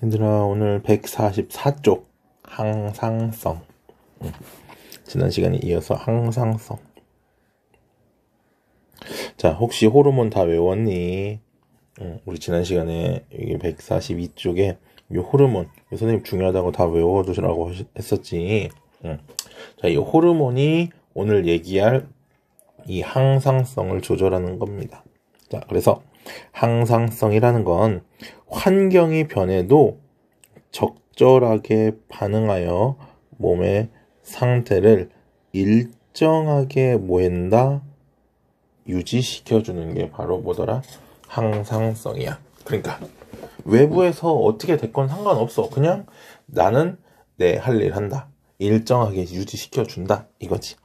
얘들아, 오늘 144쪽 항상성. 지난 시간에 이어서 항상성. 자, 혹시 호르몬 다 외웠니? 우리 지난 시간에 여기 142쪽에 이 호르몬, 선생님 중요하다고 다 외워두시라고 했었지. 자, 이 호르몬이 오늘 얘기할 이 항상성을 조절하는 겁니다. 자, 그래서 항상성이라는 건 환경이 변해도 적절하게 반응하여 몸의 상태를 일정하게 유지시켜주는 게 바로 뭐더라? 항상성이야. 그러니까 외부에서 어떻게 됐건 상관없어. 그냥 나는 내 할 일 한다. 일정하게 유지시켜준다. 이거지.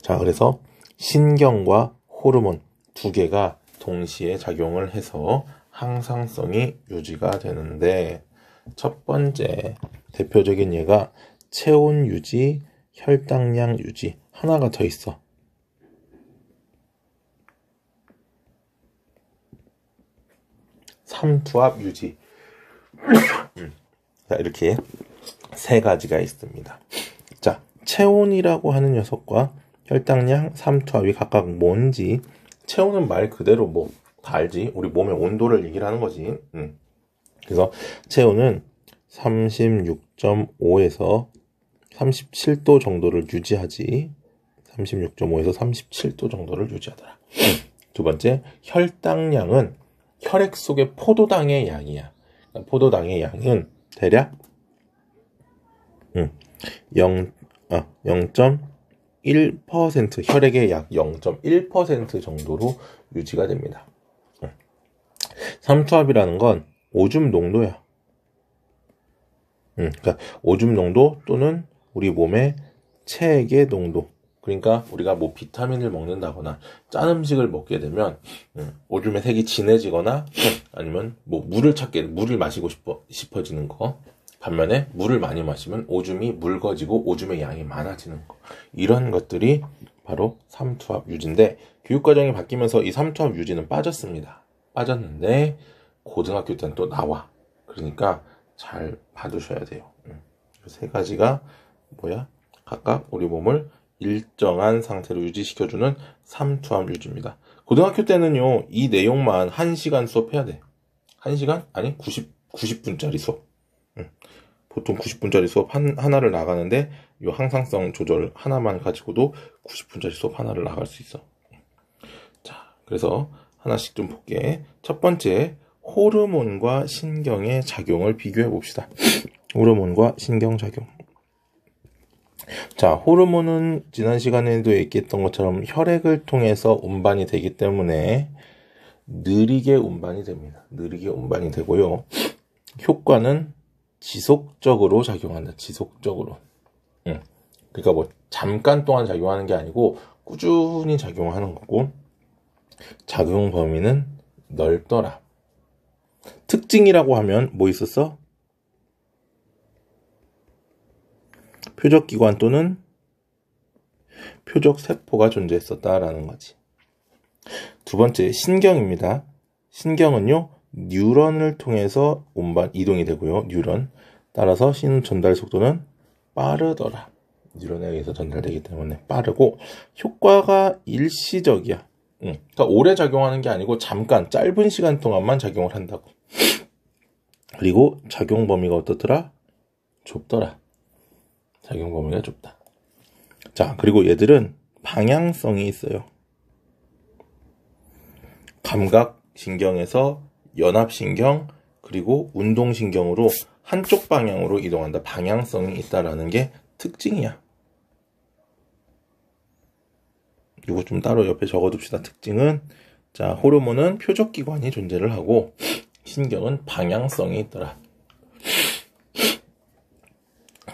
자, 그래서 신경과 호르몬 두 개가 동시에 작용을 해서 항상성이 유지가 되는데, 첫 번째 대표적인 예가 체온 유지, 혈당량 유지. 하나가 더 있어. 삼투압 유지. 자, 이렇게 세 가지가 있습니다. 자, 체온이라고 하는 녀석과 혈당량, 삼투압이 각각 뭔지. 체온은 말 그대로 뭐 다 알지. 우리 몸의 온도를 얘기를 하는 거지. 그래서 체온은 36.5에서 37도 정도를 유지하지. 36.5에서 37도 정도를 유지하더라. 두 번째, 혈당량은 혈액 속의 포도당의 양이야. 포도당의 양은 대략 0.1%, 혈액의 약 0.1% 정도로 유지가 됩니다. 삼투압이라는 건 오줌 농도야. 그러니까 오줌 농도 또는 우리 몸의 체액의 농도. 그러니까 우리가 뭐 비타민을 먹는다거나 짠 음식을 먹게 되면 오줌의 색이 진해지거나 아니면 뭐 물을 마시고 싶어지는 거. 반면에 물을 많이 마시면 오줌이 묽어지고 오줌의 양이 많아지는 거. 이런 것들이 바로 삼투압 유지인데, 교육과정이 바뀌면서 이 삼투압 유지는 빠졌는데 고등학교 때는 또 나와. 그러니까 잘 봐두셔야 돼요. 세 가지가 뭐야? 각각 우리 몸을 일정한 상태로 유지시켜주는 삼투압 유지입니다. 고등학교 때는요, 이 내용만 1시간 수업해야 돼. 1시간? 아니, 90분짜리 수업. 보통 90분짜리 수업 하나를 나가는데, 이 항상성 조절 하나만 가지고도 90분짜리 수업 하나를 나갈 수 있어. 자, 그래서 하나씩 좀 볼게. 첫 번째, 호르몬과 신경의 작용을 비교해 봅시다. 호르몬과 신경작용. 자, 호르몬은 지난 시간에도 얘기했던 것처럼 혈액을 통해서 운반이 되기 때문에 느리게 운반이 됩니다. 느리게 운반이 되고요. 효과는 지속적으로 작용한다. 지속적으로. 그러니까 뭐 잠깐 동안 작용하는 게 아니고 꾸준히 작용하는 거고, 작용 범위는 넓더라. 특징이라고 하면 뭐 있었어? 표적기관 또는 표적세포가 존재했었다라는 거지. 두 번째, 신경입니다. 신경은요, 뉴런을 통해서 이동이 되고요. 뉴런. 따라서 신 전달 속도는 빠르더라. 뉴런에 의해서 전달되기 때문에 빠르고, 효과가 일시적이야. 그러니까 오래 작용하는 게 아니고 잠깐 짧은 시간 동안만 작용을 한다고. 그리고 작용 범위가 어떻더라? 좁더라. 작용 범위가 좁다. 자, 그리고 얘들은 방향성이 있어요. 감각신경에서 연합신경, 그리고 운동신경으로 한쪽 방향으로 이동한다. 방향성이 있다라는 게 특징이야. 이거 좀 따로 옆에 적어둡시다. 특징은, 자, 호르몬은 표적기관이 존재를 하고 신경은 방향성이 있더라.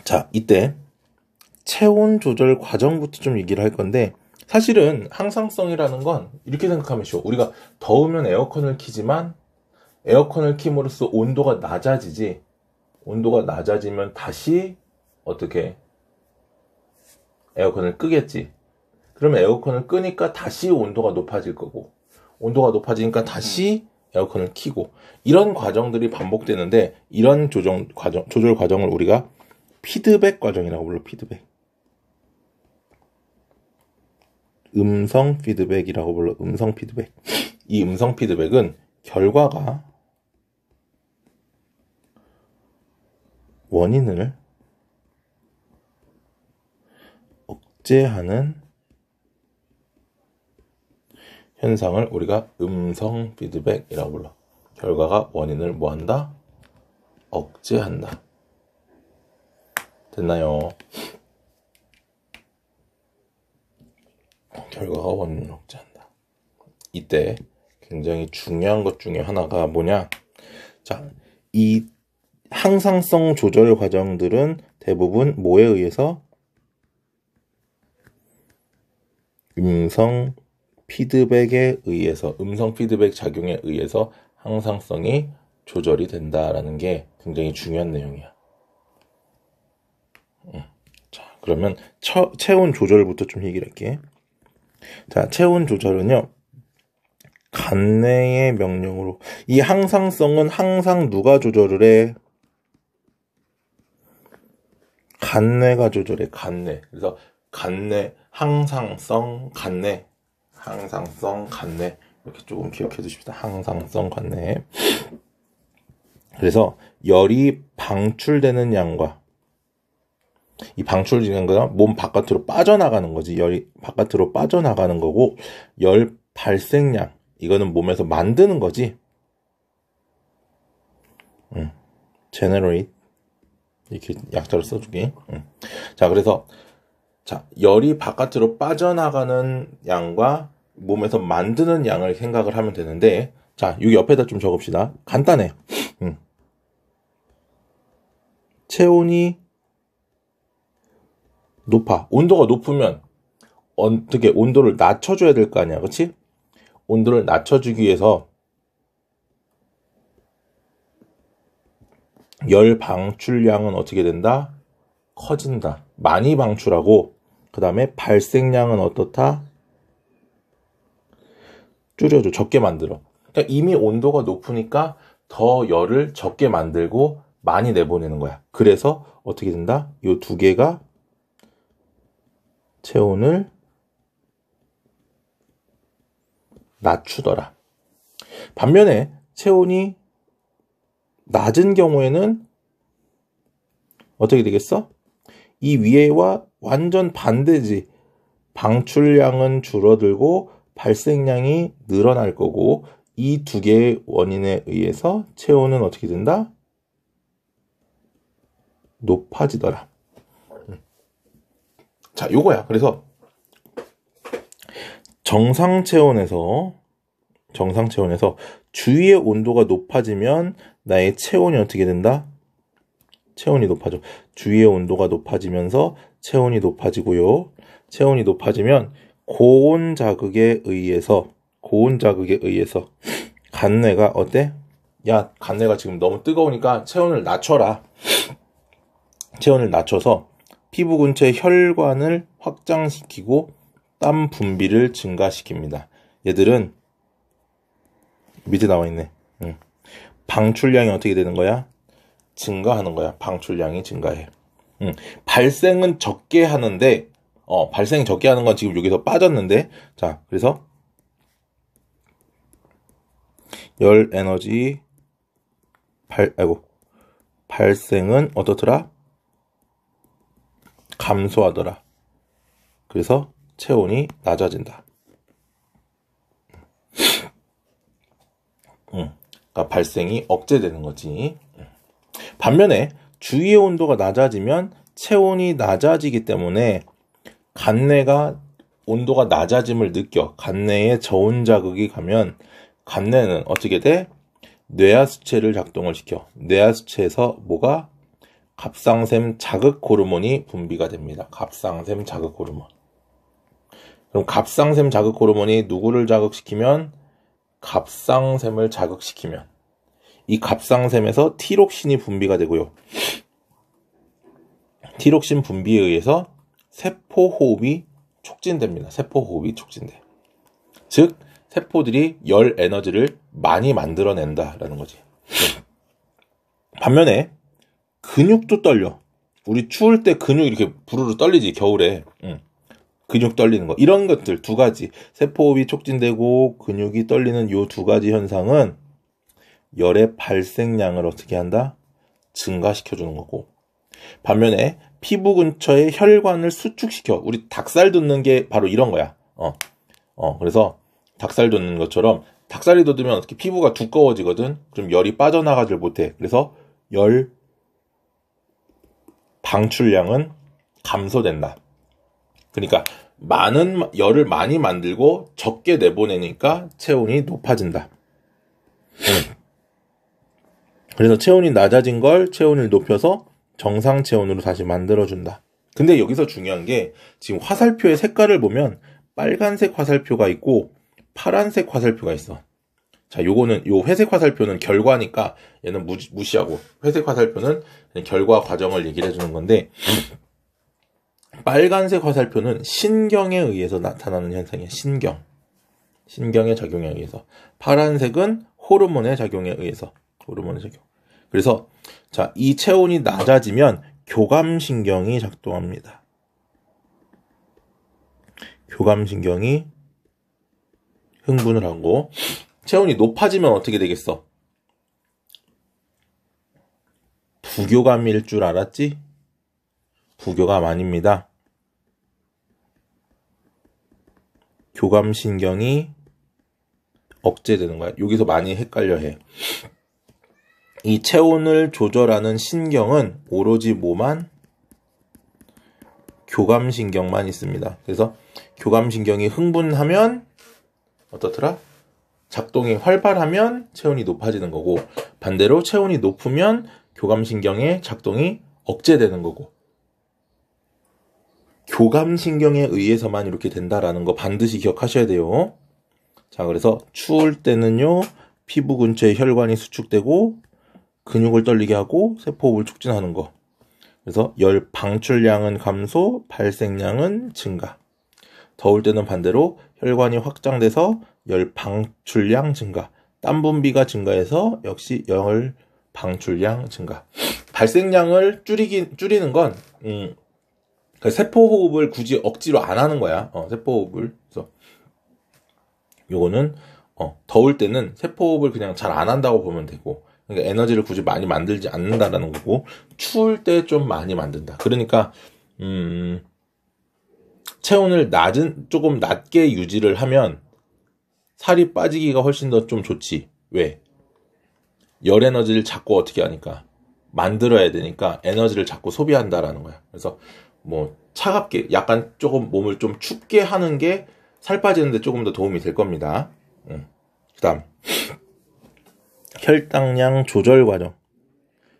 자, 이때 체온 조절 과정부터 좀 얘기를 할 건데, 사실은 항상성이라는 건 이렇게 생각하면 쉬워. 우리가 더우면 에어컨을 켜지만 에어컨을 킴으로써 온도가 낮아지지. 온도가 낮아지면 다시 어떻게 에어컨을 끄겠지. 그러면 에어컨을 끄니까 다시 온도가 높아질 거고, 온도가 높아지니까 다시 에어컨을 켜고 이런 과정들이 반복되는데 이런 조절 과정을 우리가 피드백 과정이라고 불러. 피드백. 음성 피드백이라고 불러. 음성 피드백. 이 음성 피드백은 결과가 원인을 억제하는 현상을 우리가 음성 피드백이라고 불러. 결과가 원인을 뭐한다? 억제한다. 됐나요? 결과가 원인을 억제한다. 이때 굉장히 중요한 것 중에 하나가 뭐냐? 자, 이 항상성 조절 과정들은 대부분 뭐에 의해서? 음성 피드백에 의해서, 음성 피드백 작용에 의해서 항상성이 조절이 된다라는 게 굉장히 중요한 내용이야. 자, 그러면 체온 조절부터 좀 얘기할게. 자, 체온 조절은요, 간내의 명령으로. 이 항상성은 항상 누가 조절을 해? 간내가 조절해. 간내. 그래서 간내, 항상성, 간내. 항상성, 간내. 이렇게 조금 기억해 두십시다. 항상성, 간내. 그래서 열이 방출되는 양과, 이 방출되는 거가 몸 바깥으로 빠져나가는 거지. 열이 바깥으로 빠져나가는 거고, 열 발생량, 이거는 몸에서 만드는 거지. generate. 이렇게 약자로 써주기. 자, 그래서 자, 열이 바깥으로 빠져나가는 양과 몸에서 만드는 양을 생각을 하면 되는데, 자, 여기 옆에다 좀 적읍시다. 간단해. 체온이 높아. 온도가 높으면 어떻게 온도를 낮춰줘야 될 거 아니야. 그치? 온도를 낮춰주기 위해서 열 방출량은 어떻게 된다? 커진다. 많이 방출하고, 그 다음에 발생량은 어떻다? 줄여줘. 적게 만들어. 그러니까 이미 온도가 높으니까 더 열을 적게 만들고 많이 내보내는 거야. 그래서 어떻게 된다? 이 두 개가 체온을 낮추더라. 반면에 체온이 낮은 경우에는 어떻게 되겠어? 이 위에와 완전 반대지. 방출량은 줄어들고 발생량이 늘어날 거고, 이 두 개의 원인에 의해서 체온은 어떻게 된다? 높아지더라. 자, 요거야. 그래서 정상 체온에서 주위의 온도가 높아지면 나의 체온이 어떻게 된다? 체온이 높아져. 주위의 온도가 높아지면서 체온이 높아지고요. 체온이 높아지면 고온 자극에 의해서 간내가 어때? 야, 간내가 지금 너무 뜨거우니까 체온을 낮춰라. 체온을 낮춰서 피부 근처의 혈관을 확장시키고 땀 분비를 증가시킵니다. 얘들은 밑에 나와 있네. 방출량이 어떻게 되는 거야? 증가하는 거야. 방출량이 증가해. 발생은 적게 하는데, 발생이 적게 하는 건 지금 여기서 빠졌는데, 자, 그래서 열 에너지 발생은 어떻더라? 감소하더라. 그래서 체온이 낮아진다. 그러니까 발생이 억제되는 거지. 반면에 주위의 온도가 낮아지면 체온이 낮아지기 때문에 간내가 온도가 낮아짐을 느껴. 간내에 저온 자극이 가면 간내는 어떻게 돼? 뇌하수체를 작동을 시켜. 뇌하수체에서 뭐가? 갑상샘 자극 호르몬이 분비가 됩니다. 갑상샘 자극 호르몬. 그럼 갑상샘 자극 호르몬이 누구를 자극시키면? 갑상샘을 자극시키면 이 갑상샘에서 티록신이 분비가 되고요. 티록신 분비에 의해서 세포호흡이 촉진됩니다. 세포호흡이 촉진돼. 즉 세포들이 열 에너지를 많이 만들어낸다라는 거지. 반면에 근육도 떨려. 우리 추울 때 근육 이렇게 부르르 떨리지, 겨울에. 근육 떨리는 거. 이런 것들 두 가지. 세포호흡이 촉진되고 근육이 떨리는 요 두 가지 현상은 열의 발생량을 어떻게 한다? 증가시켜주는 거고. 반면에 피부 근처에 혈관을 수축시켜. 우리 닭살 돋는 게 바로 이런 거야. 그래서 닭살 돋는 것처럼 닭살이 돋으면 어떻게 피부가 두꺼워지거든? 그럼 열이 빠져나가질 못해. 그래서 열 방출량은 감소된다. 그러니까 많은 열을 많이 만들고 적게 내보내니까 체온이 높아진다. 그래서 체온이 낮아진 걸 체온을 높여서 정상 체온으로 다시 만들어준다. 근데 여기서 중요한 게 지금 화살표의 색깔을 보면 빨간색 화살표가 있고 파란색 화살표가 있어. 자, 요거는 요 회색 화살표는 결과니까 얘는 무시하고 회색 화살표는 결과 과정을 얘기를 해주는 건데 빨간색 화살표는 신경에 의해서 나타나는 현상이야. 신경의 작용에 의해서. 파란색은 호르몬의 작용에 의해서. 호르몬의 작용. 그래서 자, 이 체온이 낮아지면 교감신경이 작동합니다. 교감신경이 흥분을 하고 체온이 높아지면 어떻게 되겠어? 부교감일 줄 알았지? 부교감 아닙니다. 교감신경이 억제되는 거야. 여기서 많이 헷갈려해. 이 체온을 조절하는 신경은 오로지 뭐만? 교감신경만 있습니다. 그래서 교감신경이 흥분하면 어떻더라? 작동이 활발하면 체온이 높아지는 거고 반대로 체온이 높으면 교감신경의 작동이 억제되는 거고 교감신경에 의해서만 이렇게 된다라는 거 반드시 기억하셔야 돼요. 자, 그래서 추울 때는요 피부 근처에 혈관이 수축되고 근육을 떨리게 하고 세포호흡을 촉진하는 거. 그래서 열 방출량은 감소, 발생량은 증가. 더울 때는 반대로 혈관이 확장돼서 열 방출량 증가. 땀 분비가 증가해서 역시 열 방출량 증가. 발생량을 줄이는 건 세포호흡을 굳이 억지로 안 하는 거야. 세포호흡을. 그래서 요거는 더울 때는 세포호흡을 그냥 잘 안 한다고 보면 되고 그러니까 에너지를 굳이 많이 만들지 않는다라는 거고 추울 때 좀 많이 만든다. 그러니까 체온을 조금 낮게 유지를 하면 살이 빠지기가 훨씬 더 좀 좋지. 왜? 열 에너지를 자꾸 어떻게 하니까 만들어야 되니까 에너지를 자꾸 소비한다라는 거야. 그래서 뭐 차갑게 약간 조금 몸을 좀 춥게 하는 게 살 빠지는데 조금 더 도움이 될 겁니다. 그다음 혈당량 조절 과정.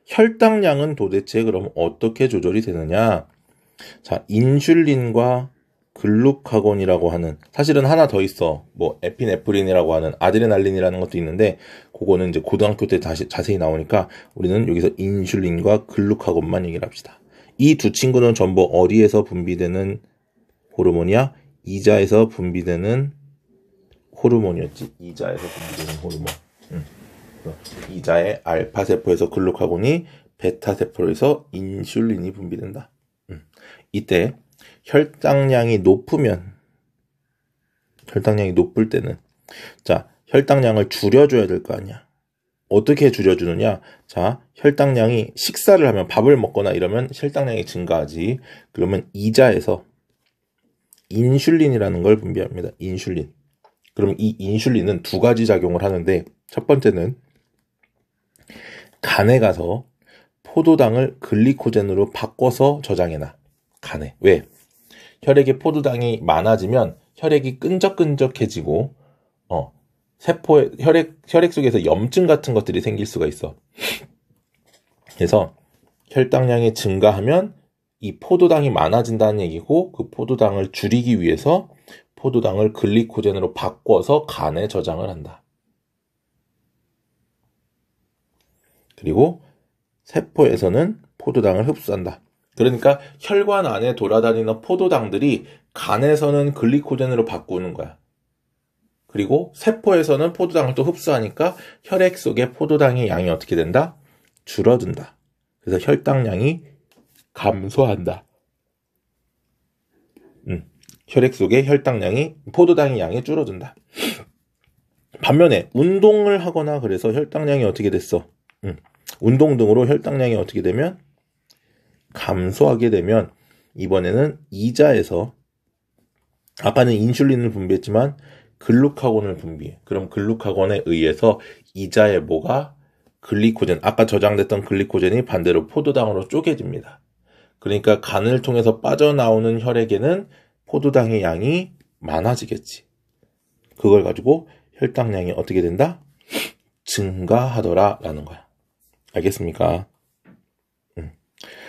혈당량은 도대체 그럼 어떻게 조절이 되느냐? 자, 인슐린과 글루카곤이라고 하는 사실은 하나 더 있어. 뭐 에피네프린이라고 하는 아드레날린이라는 것도 있는데 그거는 이제 고등학교 때 다시 자세히 나오니까 우리는 여기서 인슐린과 글루카곤만 얘기를 합시다. 이 두 친구는 전부 어디에서 분비되는 호르몬이야? 이자에서 분비되는 호르몬이었지. 이자에서 분비되는 호르몬. 이자의 알파세포에서 글루카곤이 베타세포에서 인슐린이 분비된다. 이때 혈당량이 높을 때는 자, 혈당량을 줄여줘야 될 거 아니야. 어떻게 줄여주느냐? 자, 혈당량이 식사를 하면 밥을 먹거나 이러면 혈당량이 증가하지. 그러면 이자에서 인슐린이라는 걸 분비합니다. 인슐린. 그럼 이 인슐린은 두 가지 작용을 하는데 첫 번째는 간에 가서 포도당을 글리코젠으로 바꿔서 저장해놔. 간에. 왜? 혈액에 포도당이 많아지면 혈액이 끈적끈적해지고 세포의 혈액 속에서 염증 같은 것들이 생길 수가 있어. 그래서 혈당량이 증가하면 이 포도당이 많아진다는 얘기고 그 포도당을 줄이기 위해서 포도당을 글리코젠으로 바꿔서 간에 저장을 한다. 그리고 세포에서는 포도당을 흡수한다. 그러니까 혈관 안에 돌아다니는 포도당들이 간에서는 글리코젠으로 바꾸는 거야. 그리고 세포에서는 포도당을 또 흡수하니까 혈액 속의 포도당의 양이 어떻게 된다? 줄어든다. 그래서 혈당량이 감소한다. 혈액 속의 혈당량이 포도당의 양이 줄어든다. 반면에 운동을 하거나 그래서 혈당량이 어떻게 됐어? 운동 등으로 혈당량이 어떻게 되면 감소하게 되면 이번에는 이자에서 아까는 인슐린을 분비했지만 글루카곤을 분비해. 그럼 글루카곤에 의해서 이자의 뭐가 글리코젠, 아까 저장됐던 글리코젠이 반대로 포도당으로 쪼개집니다. 그러니까 간을 통해서 빠져나오는 혈액에는 포도당의 양이 많아지겠지. 그걸 가지고 혈당량이 어떻게 된다? 증가하더라 라는 거야. 알겠습니까?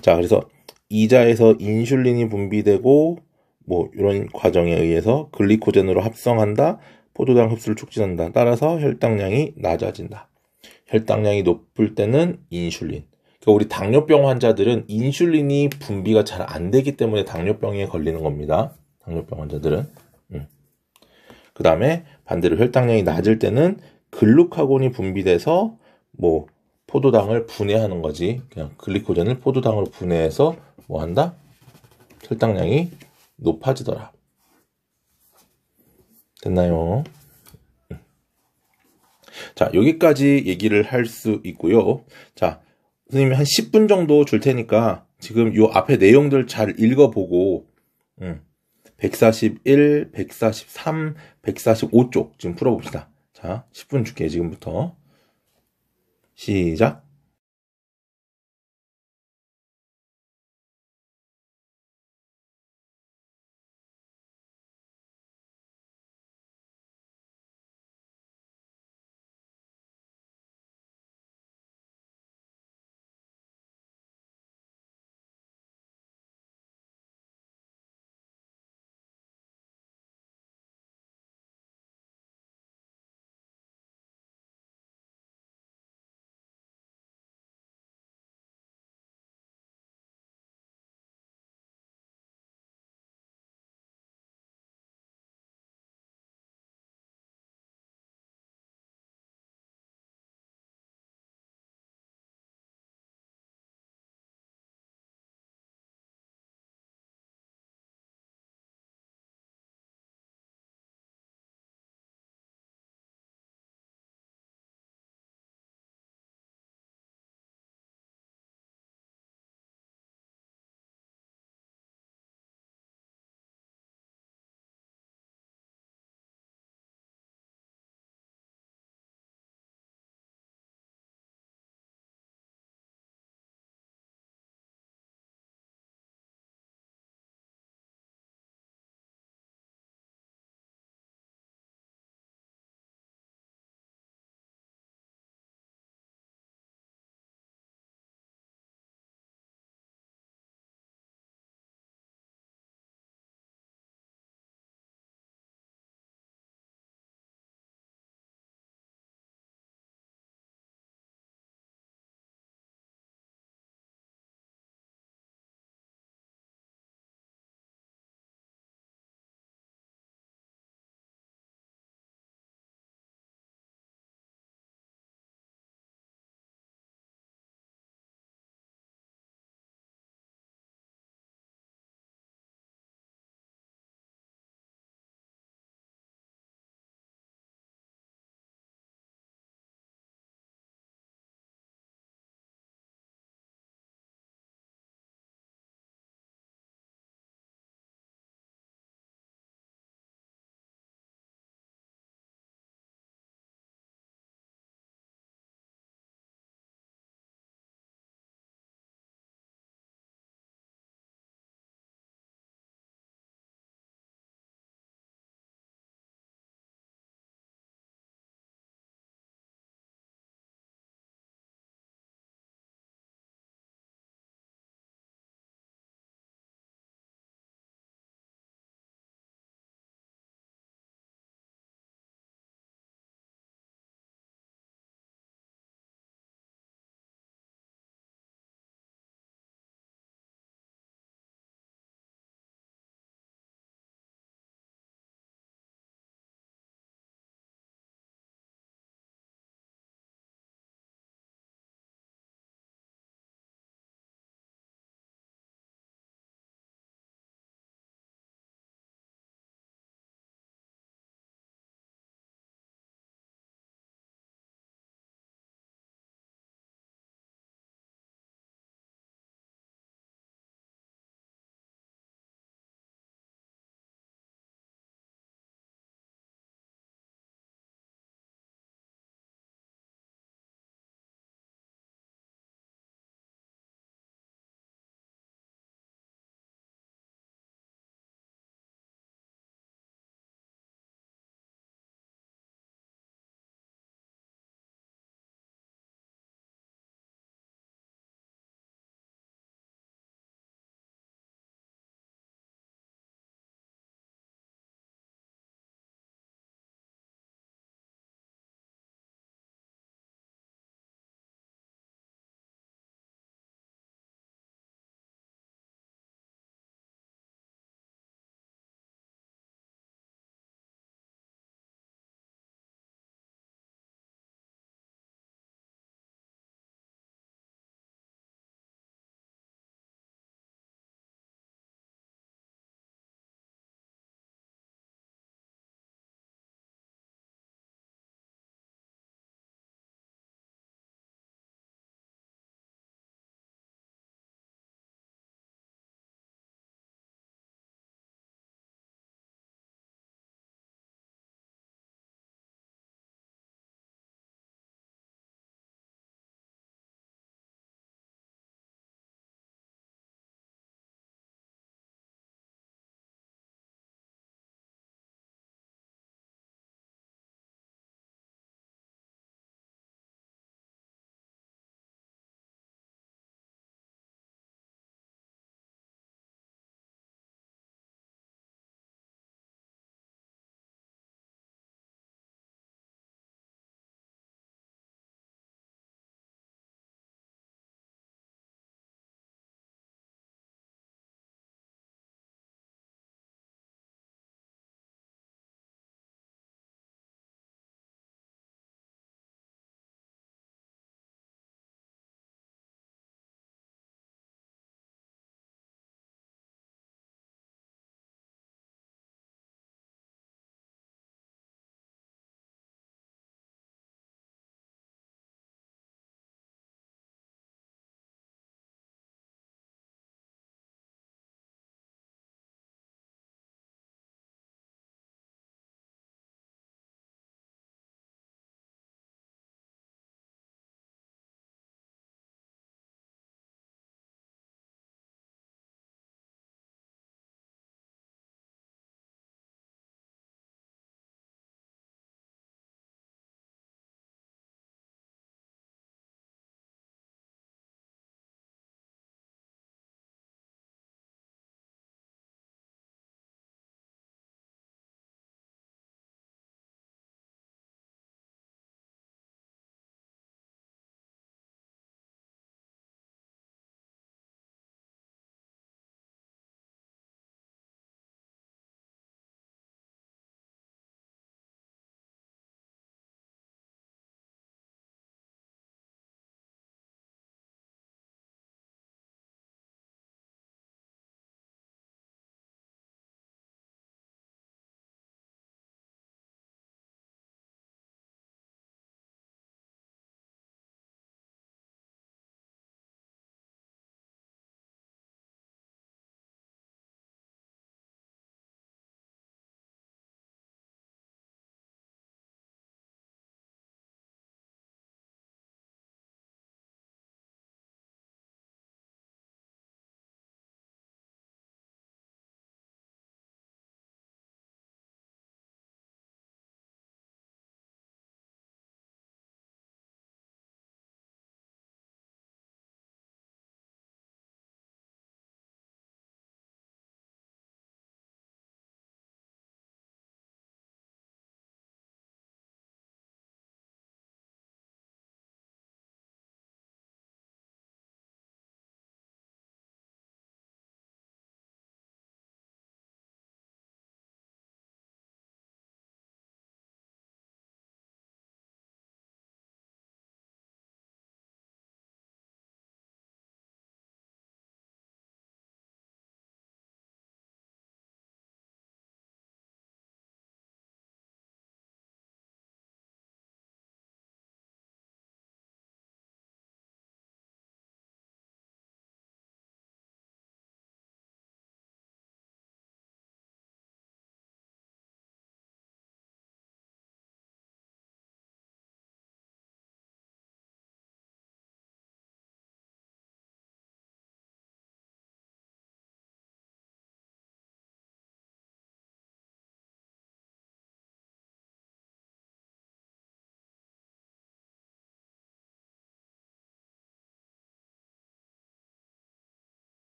자, 그래서 이자에서 인슐린이 분비되고 뭐 이런 과정에 의해서 글리코젠으로 합성한다. 포도당 흡수를 촉진한다. 따라서 혈당량이 낮아진다. 혈당량이 높을 때는 인슐린. 그러니까 우리 당뇨병 환자들은 인슐린이 분비가 잘 안 되기 때문에 당뇨병에 걸리는 겁니다. 당뇨병 환자들은. 그 다음에 반대로 혈당량이 낮을 때는 글루카곤이 분비돼서 뭐 포도당을 분해하는 거지. 그냥 글리코젠을 포도당으로 분해해서 뭐 한다? 혈당량이 높아지더라. 됐나요? 자, 여기까지 얘기를 할 수 있고요. 자, 선생님이 한 10분 정도 줄 테니까 지금 요 앞에 내용들 잘 읽어보고 141, 143, 145쪽 지금 풀어봅시다. 자, 10분 줄게요. 지금부터. 시작.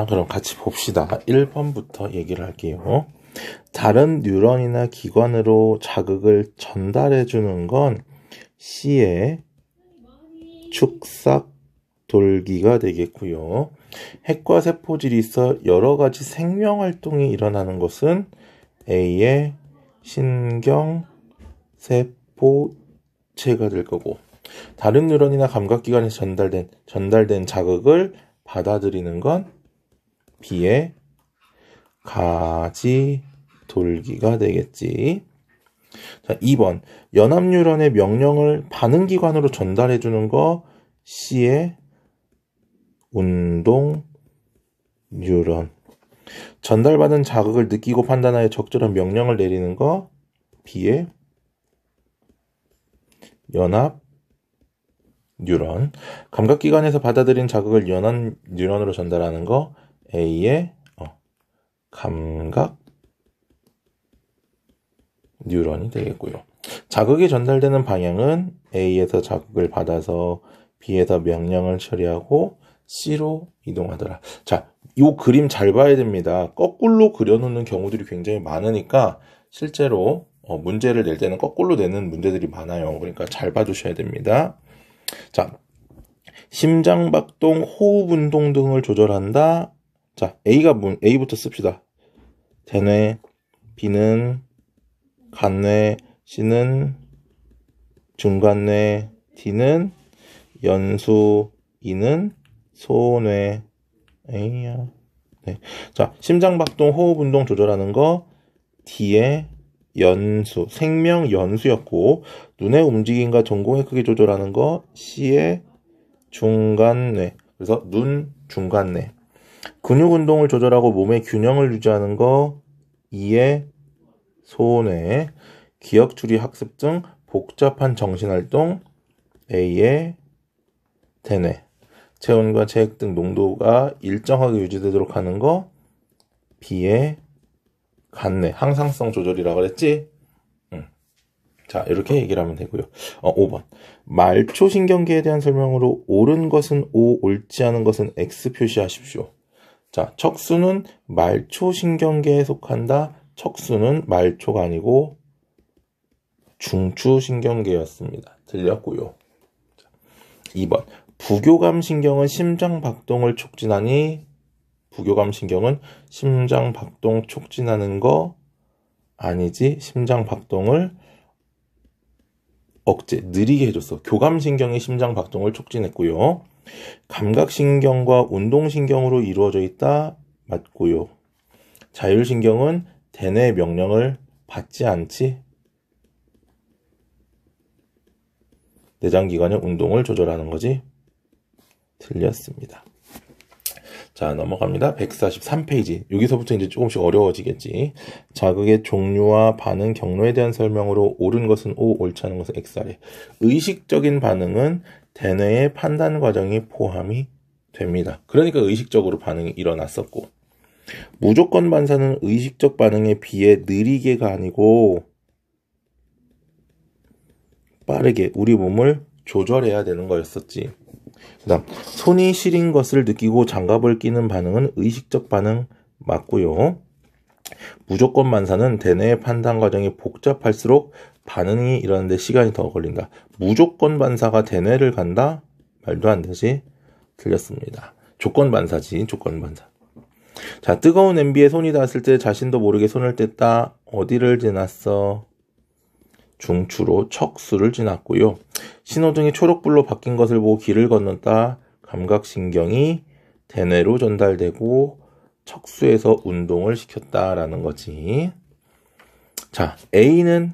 그럼 같이 봅시다. 1번부터 얘기를 할게요. 다른 뉴런이나 기관으로 자극을 전달해 주는 건 C의 축삭 돌기가 되겠고요. 핵과 세포질이 있어 여러 가지 생명 활동이 일어나는 것은 A의 신경 세포체가 될 거고, 다른 뉴런이나 감각기관에서 전달된 자극을 받아들이는 건 B의 가지 돌기가 되겠지. 자, 2번. 연합 뉴런의 명령을 반응기관으로 전달해 주는 거 C의 운동 뉴런. 전달받은 자극을 느끼고 판단하여 적절한 명령을 내리는 거 B의 연합 뉴런. 감각기관에서 받아들인 자극을 연합 뉴런으로 전달하는 거 A의 감각 뉴런이 되겠고요. 자극이 전달되는 방향은 A에서 자극을 받아서 B에서 명령을 처리하고 C로 이동하더라. 자, 이 그림 잘 봐야 됩니다. 거꾸로 그려놓는 경우들이 굉장히 많으니까 실제로 문제를 낼 때는 거꾸로 내는 문제들이 많아요. 그러니까 잘 봐주셔야 됩니다. 자, 심장박동, 호흡운동 등을 조절한다. 자, A부터 씁시다. 대뇌, B는 간뇌, C는 중간뇌, D는 연수, E는 소뇌. A야. 네. 자, 심장박동, 호흡운동 조절하는 거 D의 연수, 생명 연수였고, 눈의 움직임과 전공의 크기 조절하는 거 C의 중간뇌. 그래서 눈 중간뇌. 근육 운동을 조절하고 몸의 균형을 유지하는 거 E의 소뇌. 기억, 추리, 학습 등 복잡한 정신활동 A의 대뇌. 체온과 체액 등 농도가 일정하게 유지되도록 하는 거 B의 간뇌. 항상성 조절이라고 그랬지? 자, 이렇게 얘기를 하면 되고요. 5번. 말초신경계에 대한 설명으로 옳은 것은 O, 옳지 않은 것은 X 표시하십시오. 자, 척수는 말초신경계에 속한다. 척수는 말초가 아니고 중추신경계였습니다. 틀렸고요. 2번. 부교감신경은 심장박동을 촉진하니, 부교감신경은 심장박동 촉진하는 거 아니지. 심장박동을 느리게 해줬어. 교감신경이 심장박동을 촉진했고요. 감각신경과 운동신경으로 이루어져 있다. 맞고요. 자율신경은 대뇌 명령을 받지 않지. 내장기관의 운동을 조절하는 거지. 틀렸습니다. 자, 넘어갑니다. 143페이지. 여기서부터 이제 조금씩 어려워지겠지. 자극의 종류와 반응 경로에 대한 설명으로 옳은 것은 O, 옳지 않은 것은 X 아래. 의식적인 반응은 대뇌의 판단 과정이 포함이 됩니다. 그러니까 의식적으로 반응이 일어났었고, 무조건 반사는 의식적 반응에 비해 느리게가 아니고 빠르게 우리 몸을 조절해야 되는 거였었지. 그 다음, 손이 시린 것을 느끼고 장갑을 끼는 반응은 의식적 반응 맞고요. 무조건 반사는 대뇌의 판단 과정이 복잡할수록 반응이 일어나는데 시간이 더 걸린다. 무조건 반사가 대뇌를 간다? 말도 안 되지? 틀렸습니다. 조건 반사지, 조건 반사. 자, 뜨거운 냄비에 손이 닿았을 때 자신도 모르게 손을 뗐다. 어디를 지났어? 중추로 척수를 지났고요. 신호등이 초록불로 바뀐 것을 보고 길을 건넜다. 감각신경이 대뇌로 전달되고 척수에서 운동을 시켰다라는 거지. 자, A는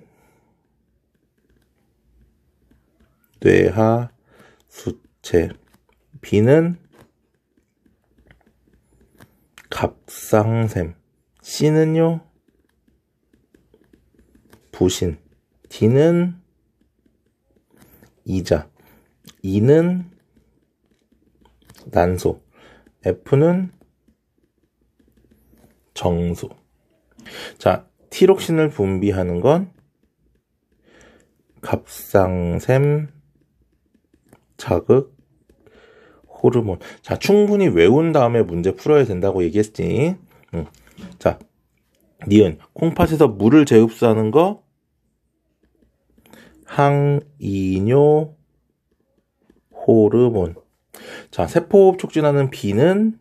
뇌하 수체, B는 갑상샘, C는요 부신, D는 이자, E는 난소, F는 정수. 자, 티록신을 분비하는 건 갑상샘, 자극, 호르몬. 자, 충분히 외운 다음에 문제 풀어야 된다고 얘기했지. 자, 니은. 콩팥에서 물을 재흡수하는 거 항이뇨 호르몬. 자, 세포호흡 촉진하는 B는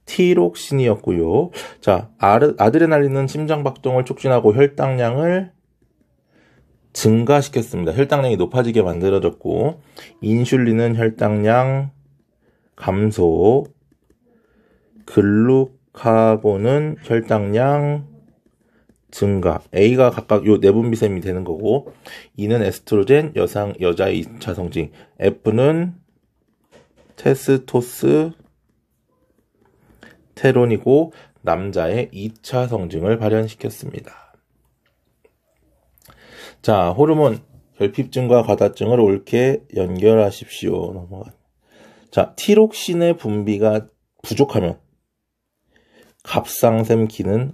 티록신이었고요. 자, 아드레날린은 심장박동을 촉진하고 혈당량을 증가시켰습니다. 혈당량이 높아지게 만들어졌고, 인슐린은 혈당량 감소, 글루카곤은 혈당량 증가. A가 각각 요 내분비샘이 되는 거고, E는 에스트로겐, 여자의 2차 성징, F는 테스토스테론이고 남자의 2차 성징을 발현시켰습니다. 자, 호르몬 결핍증과 과다증을 옳게 연결하십시오. 넘어가. 자, 티록신의 분비가 부족하면 갑상샘 기능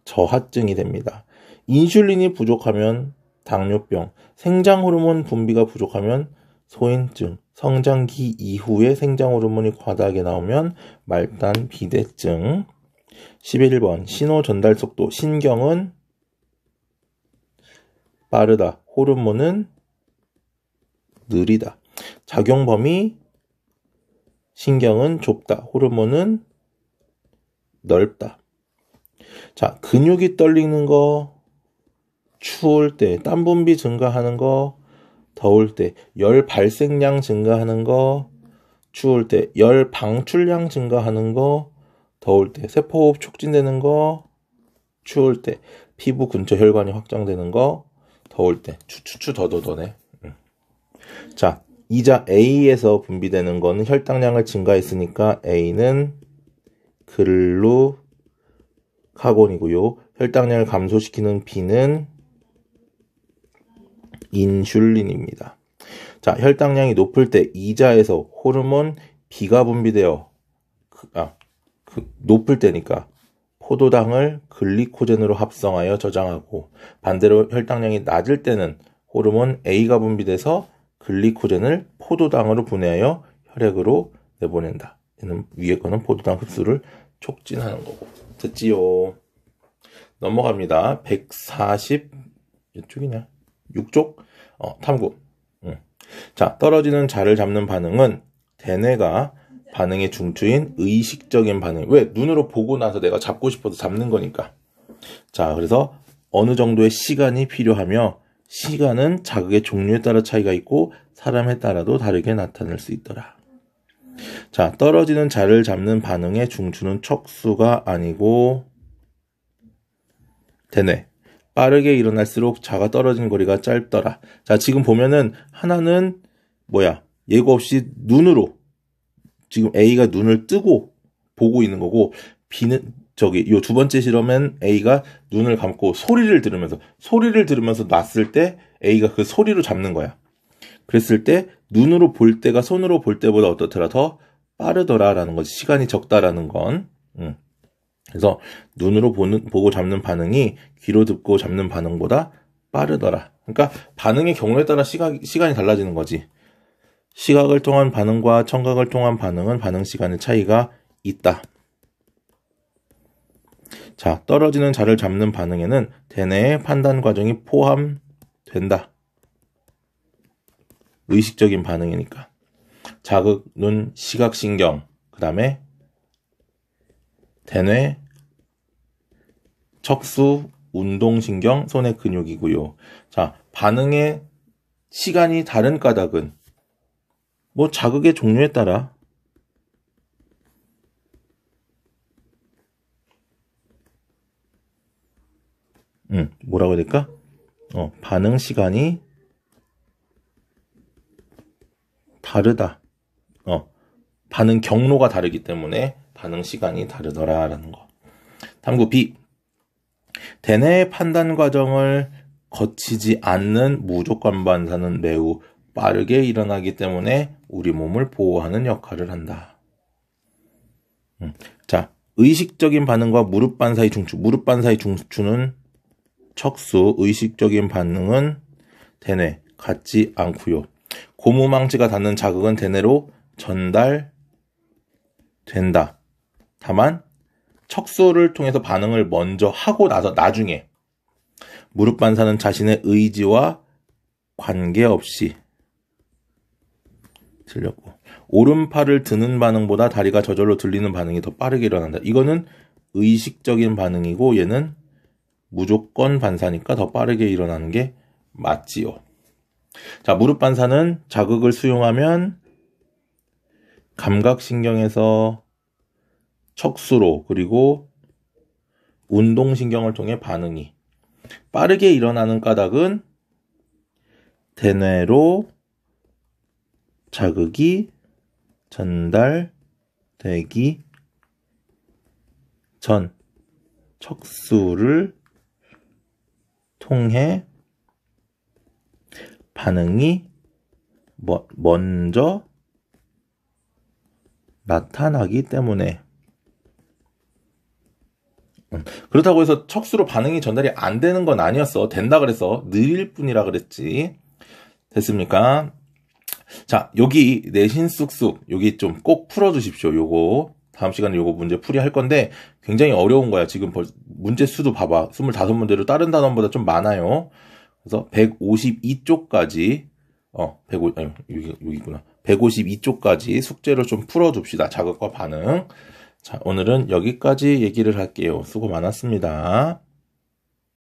저하증이 됩니다. 인슐린이 부족하면 당뇨병, 생장 호르몬 분비가 부족하면 소인증, 성장기 이후에 생장 호르몬이 과다하게 나오면 말단 비대증. 11번 신호 전달 속도, 신경은 빠르다, 호르몬은 느리다. 작용 범위, 신경은 좁다, 호르몬은 넓다. 자, 근육이 떨리는 거, 추울 때, 땀 분비 증가하는 거, 더울 때, 열 발생량 증가하는 거, 추울 때, 열 방출량 증가하는 거, 더울 때, 세포호흡 촉진되는 거, 추울 때, 피부 근처 혈관이 확장되는 거, 더울 때, 더더더네. 자, 이자 A에서 분비되는 거는 혈당량을 증가했으니까 A는 글루카곤이고요. 혈당량을 감소시키는 B는 인슐린입니다. 자, 혈당량이 높을 때 이자에서 호르몬 B가 분비되어 높을 때니까 포도당을 글리코젠으로 합성하여 저장하고, 반대로 혈당량이 낮을 때는 호르몬 A가 분비돼서 글리코젠을 포도당으로 분해하여 혈액으로 내보낸다. 얘는 위에 거는 포도당 흡수를 촉진하는 거고. 됐지요? 넘어갑니다. 140 이쪽이냐? 6쪽? 탐구. 자, 떨어지는 자를 잡는 반응은 대뇌가 반응의 중추인 의식적인 반응. 왜? 눈으로 보고 나서 내가 잡고 싶어서 잡는 거니까. 자, 그래서 어느 정도의 시간이 필요하며, 시간은 자극의 종류에 따라 차이가 있고 사람에 따라도 다르게 나타날 수 있더라. 자, 떨어지는 자를 잡는 반응의 중추는 척수가 아니고 대뇌. 빠르게 일어날수록 자가 떨어진 거리가 짧더라. 자, 지금 보면은 하나는 예고 없이 눈으로, 지금 A가 눈을 뜨고 보고 있는 거고, B는 요 두 번째 실험엔 A가 눈을 감고 소리를 들으면서 놨을 때 A가 그 소리로 잡는 거야. 그랬을 때 눈으로 볼 때가 손으로 볼 때보다 어떻더라? 더 빠르더라라는 거지. 시간이 적다라는 건. 그래서 눈으로 보고 잡는 반응이 귀로 듣고 잡는 반응보다 빠르더라. 그러니까 반응의 경로에 따라 시간이 달라지는 거지. 시각을 통한 반응과 청각을 통한 반응은 반응 시간의 차이가 있다. 자, 떨어지는 자를 잡는 반응에는 대뇌의 판단 과정이 포함된다. 의식적인 반응이니까. 자극, 눈, 시각신경, 그 다음에 대뇌, 척수, 운동신경, 손의 근육이고요. 자, 반응의 시간이 다른 까닭은 자극의 종류에 따라 뭐라고 해야 될까? 반응 시간이 다르다. 반응 경로가 다르기 때문에 반응 시간이 다르더라라는 거. 탐구 B. 대뇌의 판단 과정을 거치지 않는 무조건 반사는 매우 빠르게 일어나기 때문에 우리 몸을 보호하는 역할을 한다. 자, 의식적인 반응과 무릎 반사의 중추. 무릎 반사의 중추는 척수, 의식적인 반응은 대뇌, 같지 않고요. 고무망치가 닿는 자극은 대뇌로 전달된다. 다만 척수를 통해서 반응을 먼저 하고 나중에 무릎 반사는 자신의 의지와 관계없이 들렸고, 오른팔을 드는 반응보다 다리가 저절로 들리는 반응이 더 빠르게 일어난다. 이거는 의식적인 반응이고 얘는 무조건 반사니까 더 빠르게 일어나는 게 맞지요. 자, 무릎 반사는 자극을 수용하면 감각신경에서 척수로 그리고 운동신경을 통해 반응이 빠르게 일어나는 까닭은 대뇌로 자극이 전달되기 전 척수를 통해 반응이 먼저 나타나기 때문에. 그렇다고 해서 척수로 반응이 전달이 안 되는 건 아니었어. 된다 그래서 느릴 뿐이라 그랬지. 됐습니까? 자, 여기 내신 쑥쑥 여기 좀 꼭 풀어주십시오. 요거 다음 시간에 요거 문제 풀이할 건데 굉장히 어려운 거야. 지금 문제 수도 봐봐. 25문제로 다른 단원보다 좀 많아요. 그래서 152쪽까지 152쪽까지 숙제를 좀 풀어줍시다. 자극과 반응. 자, 오늘은 여기까지 얘기를 할게요. 수고 많았습니다.